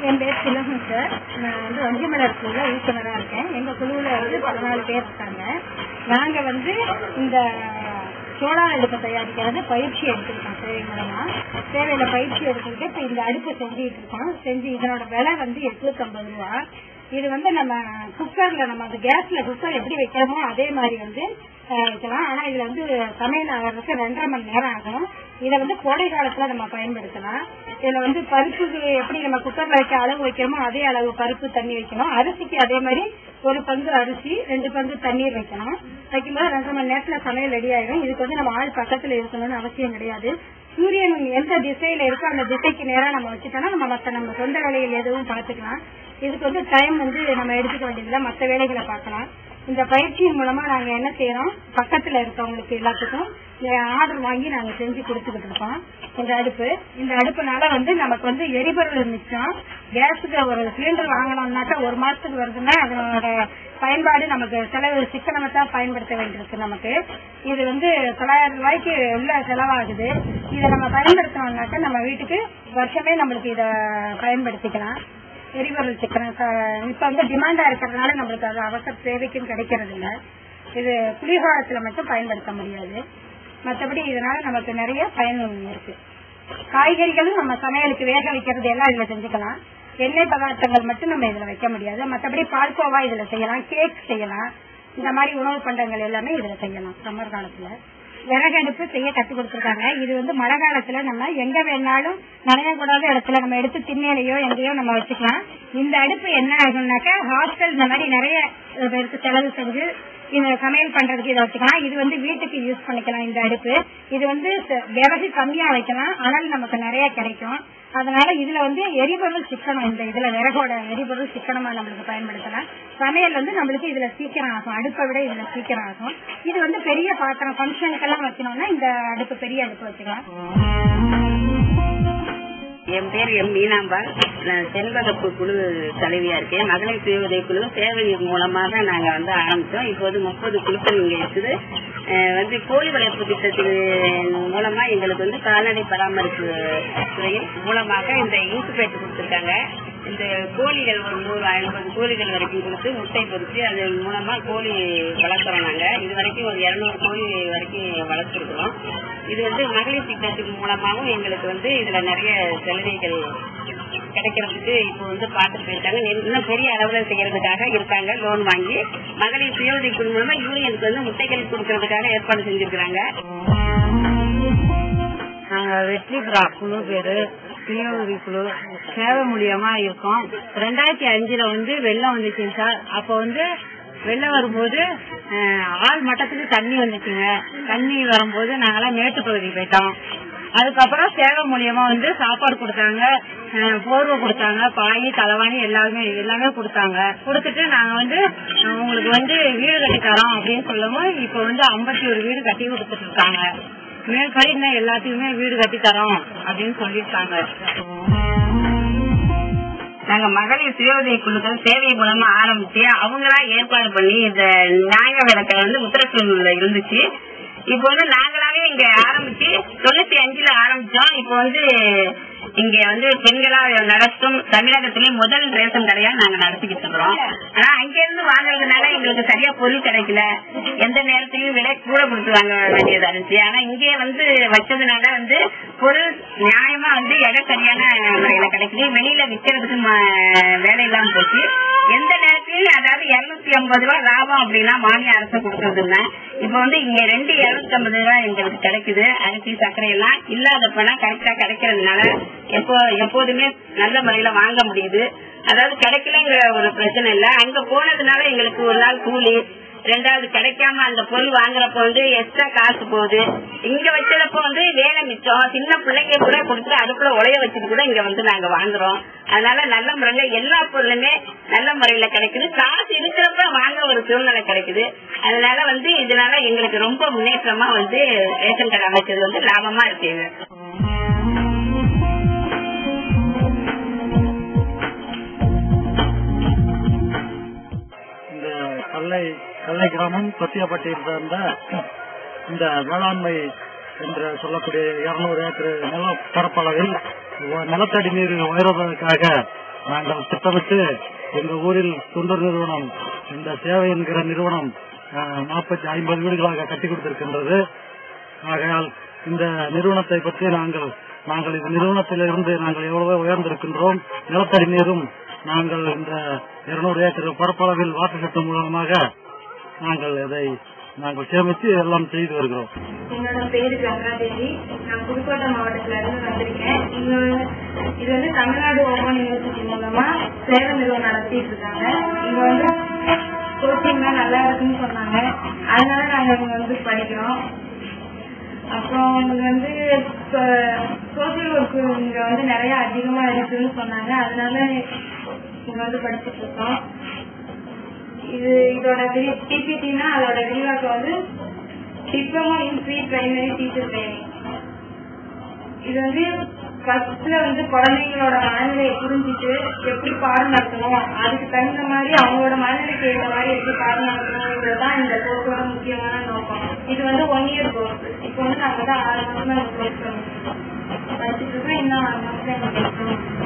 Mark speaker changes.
Speaker 1: என் பேர் திலகம் சார். நான் வஞ்சிமலர் ஸ்கூல்ல ஊக்குனரா இருக்கேன். எங்க குழுவுல 14 பேர் இருக்காங்க. நாங்க இந்த சோலார் அடுப்பை தயாரிக்கிறது பயிற்சி எடுத்துருக்கோம். சேவை மூலமா சேவையில பயிற்சி எடுத்துக்கிட்டு இப்ப இந்த அடுப்பு செஞ்சுட்டு இருக்கோம். இதனோட விலை 850 ரூபா. இது நம்ம குக்கர்ல நம்ம அந்த கேஸ்ல குக்கர் எப்படி வைக்கிறோமோ அதே மாதிரி வைக்கலாம். ஆனா இதுல சமையல் ஆகிறதுக்கு 2.5 மணி நேரம் ஆகும். இதை கோடை காலத்துல நம்ம பயன்படுத்தலாம். இதுல பருப்புக்கு எப்படி நம்ம குக்கர்ல வைக்க அளவு வைக்கிறோமோ அதே அளவு பருப்பு தண்ணி வைக்கணும். அரிசிக்கு அதே மாதிரி 1 பங்கு அரிசி 2 பங்கு தண்ணீர் வைக்கணும். வைக்கும்போது 2.5 மணி நேரத்துல சமையல் ரெடி ஆயிடும். இதுக்கு நம்ம ஆள் பக்கத்துல இருக்கணும்னு அவசியம் கிடையாது. சூரியன் எந்த திசையில இருக்கோ அந்த திசைக்கு நேரம் நம்ம வச்சுட்டோம்னா நம்ம சொந்த வேலைகள் எதுவும் பார்த்துக்கலாம். இதுக்கு டைம் நம்ம எடுத்துக்க வேண்டியதில்லை. மற்ற வேலைகளை பார்க்கலாம். இந்த பயிற்சியின் மூலமா நாங்க என்ன செய்யறோம், பக்கத்துல இருக்கவங்களுக்கு எல்லாத்துக்கும் ஆர்டர் வாங்கி நாங்க செஞ்சு கொடுத்துக்கிட்டு இருக்கோம். இந்த அடுப்புனால நமக்கு எரிபொருள் மிச்சம். கேஸுக்கு ஒரு சிலிண்டர் வாங்கணும்னாக்கா 1 மாசத்துக்கு வருதுன்னா அதனோட பயன்பாடு நமக்கு செலவு சிக்கனமாத்தான் பயன்படுத்த வேண்டியிருக்கு. நமக்கு இது 900 ரூபாய்க்கு எல்லாம் செலவாகுது. இதை நம்ம பயன்படுத்தணும்னாக்கா நம்ம வீட்டுக்கு வருஷமே நம்மளுக்கு இத பயன்படுத்திக்கலாம். எரிபொருள் சிக்கனம் இப்ப டிமாண்டா இருக்கிறதுனால நம்மளுக்கு அது அவசர தேவைக்கும் கிடைக்கிறது இல்ல. இது குளிர்காலத்துல மட்டும் பயன்படுத்த முடியாது. மற்றபடி இதனால நமக்கு நிறைய பயன் இருக்கு. காய்கறிகளும் நம்ம சமையலுக்கு வேக வைக்கிறது எல்லாம் இதுல செஞ்சுக்கலாம். எண்ணெய் பதார்த்தங்கள் மட்டும் நம்ம இதுல வைக்க முடியாது. மற்றபடி பால்கோவா இதுல செய்யலாம், கேக் செய்யலாம். இந்த மாதிரி உணவு பண்டங்கள் எல்லாமே இதுல செய்யலாம். சம்மர் காலத்துல விறகடுப்பு செய்ய கற்றுக் கொடுத்துருக்காங்க. இது மழை காலத்துல நம்ம எங்க வேணாலும் நனையக்கூடாத இடத்துல நம்ம எடுத்து திண்ணையிலையோ எங்கேயோ நம்ம வச்சுக்கலாம். இந்த அடுப்பு என்ன ஆகும்னாக்கா ஹாஸ்டல் இந்த மாதிரி நிறைய பேருக்கு செலவு செஞ்சு இந்த சமையல் பண்றதுக்கு இதை வச்சுக்கலாம். இது வீட்டுக்கு யூஸ் பண்ணிக்கலாம். இந்த அடுப்பு இது விறகு கம்மியா வைக்கலாம். ஆனால் நமக்கு நிறைய கிடைக்கும். அதனால இதுல எரிபொருள் சிக்கனம். இதுல விறகோட எரிபொருள் சிக்கனமா நம்மளுக்கு பயன்படுத்தலாம். சமையல் நம்மளுக்கு இதுல சீக்கிரம் ஆகும். அடுப்பை விட இதுல சீக்கிரம் ஆகும். இது பெரிய பாத்திரம் பங்கனுக்கெல்லாம் வைக்கணும்னா இந்த அடுப்பு பெரிய அடுப்பு வச்சுக்கலாம்.
Speaker 2: என் பேர் எம் மீனாம்பாள். நான் செல்வகப்பு குழு தலைவியா இருக்கேன். மகளிர் சுய உதவி குழு சேவை மூலமா தான் நாங்க ஆரம்பிச்சோம். இப்போது 30 குழுக்கள் இங்க இருக்குது. கோழி வளர்ப்பு திட்டத்தின் மூலமா எங்களுக்கு கால்நடை பராமரிப்பு துறையின் மூலமாக இந்த இன்குபேட்டர் கொடுத்திருக்காங்க. இந்த கோழிகள் ஒரு 150 கோழிகள் வரைக்கும் கொடுத்து முட்டை பொறிச்சு அதன் மூலமா கோழி வளர்க்குறோம். நாங்க இது வரைக்கும் ஒரு 200 கோழி வரைக்கும் வளர்த்துருக்கிறோம். இது மகளிர் திட்டத்தின் மூலமாகவும் எங்களுக்கு இதுல நிறைய சலுகைகள் கிடைக்கிறதுக்கு இப்போ பார்த்துட்டு போயிருக்காங்க. இன்னும் பெரிய அளவுல செய்யறதுக்காக இருக்காங்க. லோன் வாங்கி மகளிர் சுய உதவி குழு மூலமா யூனியனுக்கு முட்டைகள் கொடுக்கறதுக்காக ஏற்பாடு செஞ்சிருக்கிறாங்க.
Speaker 3: நாங்க வெற்றி குழு பேரு சுய உதவி குழு சேவை மூலியமா இருக்கோம். 2005 வெள்ளம் வந்துச்சுங்க சார். அப்போ வெள்ளம் வரும்போது ஆள் மட்டத்துக்கு தண்ணி வந்துச்சுங்க. தண்ணி வரும்போது நாங்கெல்லாம் மேட்டு பகுதி போயிட்டோம். அதுக்கப்புறம் சேவை மூலியமா சாப்பாடு கொடுத்தாங்க, போர்வை கொடுத்தாங்க, பாய் தலைவாணி எல்லாமே கொடுத்தாங்க. கொடுத்துட்டு நாங்க உங்களுக்கு வீடு கட்டி தரோம் அப்படின்னு சொல்லவும் இப்போ 51 வீடு கட்டி கொடுத்துட்டு இருக்காங்க. மேல்படி எல்லாத்தையுமே வீடு கட்டி தரோம் அப்படின்னு சொல்லிருக்காங்க.
Speaker 2: நாங்க மகளிர் சுய உதவி குழுக்கள் சேவை மூலமா ஆரம்பிச்சு அவங்களா ஏற்பாடு பண்ணி இந்த நியாய விளக்க உத்தரசூழ்நிலை இருந்துச்சு. இப்போ நாங்களாவே இங்க ஆரம்பிச்சு 95 ஆரம்பிச்சோம். இப்போ இங்க பெண்களா நடத்தும் தமிழகத்திலே முதல் ரேஷன் கடையா நாங்க நடத்திக்கிட்டு இருக்கிறோம். ஆனா அங்க இருந்து வாங்குறதுனால எங்களுக்கு சரியா பொருள் கிடைக்கல. எந்த நேரத்திலயும் விலை கூட கொடுத்து வாங்க வேண்டியதா இருந்துச்சு. ஆனா இங்கே வச்சதுனால பொருள் நியாயமா இடம் சரியான முறையில கிடைக்குது. வெளியில விற்கிறதுக்கு வேலை இல்லாம போச்சு. எந்த நேரத்திலயும் அதாவது 250 ரூபாய் லாபம் அப்படின்னா மானிய அரசு கொடுக்கறதுன்னா இப்ப இங்க 250 ரூபாய் எங்களுக்கு கிடைக்குது. அரிசி சர்க்கரை எல்லாம் இல்லாதப்பனா கரெக்டா கிடைக்கிறதுனால எப்போதுமே நல்ல முறையில வாங்க முடியுது. அதாவது கிடைக்கலங்கிற ஒரு பிரச்சனை இல்ல. அங்க போனதுனால எங்களுக்கு ஒரு நாள் கூலி, 2வது கிடைக்காம அந்த பொருள் வாங்குறப்ப எக்ஸ்ட்ரா காசு போகுது. இங்க வச்சதப்போ வேலை மிச்சம். சின்ன பிள்ளைங்க கூட கொடுத்து அடுப்புல உலைய வச்சுட்டு கூட இங்க நாங்க வாங்குறோம். அதனால நல்ல முறையில எல்லா பொருளுமே நல்ல முறையில கிடைக்குது. காசு இருக்கிறப்ப வாங்க ஒரு சூழ்நிலை கிடைக்குது. அதனால இதனால எங்களுக்கு ரொம்ப முன்னேற்றமா ரேஷன் கடை அமைச்சது லாபமா இருக்குங்க.
Speaker 4: கல்லை கிராமம் தொட்டியப்பட்டியில் சேர்ந்த இந்த வேளாண்மை என்று சொல்லக்கூடிய 200 ஏக்கர் நில பரப்பளவில் நிலத்தடி நீர் உயர்வதற்காக நாங்கள் திட்டமிட்டு எங்க ஊரில் தொண்டர் நிறுவனம் இந்த சேவை என்கிற நிறுவனம் 40-50 வீடுகளாக கட்டி கொடுத்திருக்கின்றது. ஆகையால் இந்த நிறுவனத்தை பற்றி நாங்கள் இந்த நிறுவனத்திலிருந்து நாங்கள் எவ்வளவோ உயர்ந்திருக்கின்றோம். நிலத்தடி நீரும் நாங்கள் இந்த 200 ஏக்கர் பரப்பளவில் வாட்டர் சிஸ்டம் மூலமாக நாங்கள் சேமித்து எல்லாம் செய்து வருகிறோம்.
Speaker 1: என்னோட பேரு கங்காதேவி. நான் புதுக்கோட்டை மாவட்டத்துல இருந்து வந்திருக்கேன். இது வந்து தமிழ்நாடு ஓபன் யூனிவர்சிட்டி மூலமா சேவை நிறுவனம் நடத்திட்டு இருக்காங்க. இங்க வந்து கோச்சிங்லாம் நல்லா இருக்குன்னு சொன்னாங்க. அதனால நாங்க இங்க வந்து படிக்கிறோம். அப்புறம் இங்க வந்து சோசியல் ஒர்க் இங்க வந்து நிறைய அதிகமா இருக்குன்னு சொன்னாங்க. அதனால இங்க வந்து படிச்சுட்டு இருக்கோம். இதோட டிபிடினா அதோட விரிவாக்கம் வந்து diploma in pre primary teacher training. இது வந்து ஃபர்ஸ்ட்ல வந்து குழந்தைங்களோட மனநிலையை புரிஞ்சுட்டு எப்படி பாடம் நடத்தணும், அதுக்கு தகுந்த மாதிரி அவங்களோட மனநிலைக்கு ஏற்ற மாதிரி எப்படி பாடம் நடத்தணும்ன்றதுதான் இந்த கோர்ஸோட முக்கியமான நோக்கம். இது வந்து 1 இயர் கோர்ஸ். இப்போ வந்து நாங்க தான் 6 மாசமா கோர்ஸ் படிச்சுட்டு இருக்கோம். இன்னும் 6 மாசம்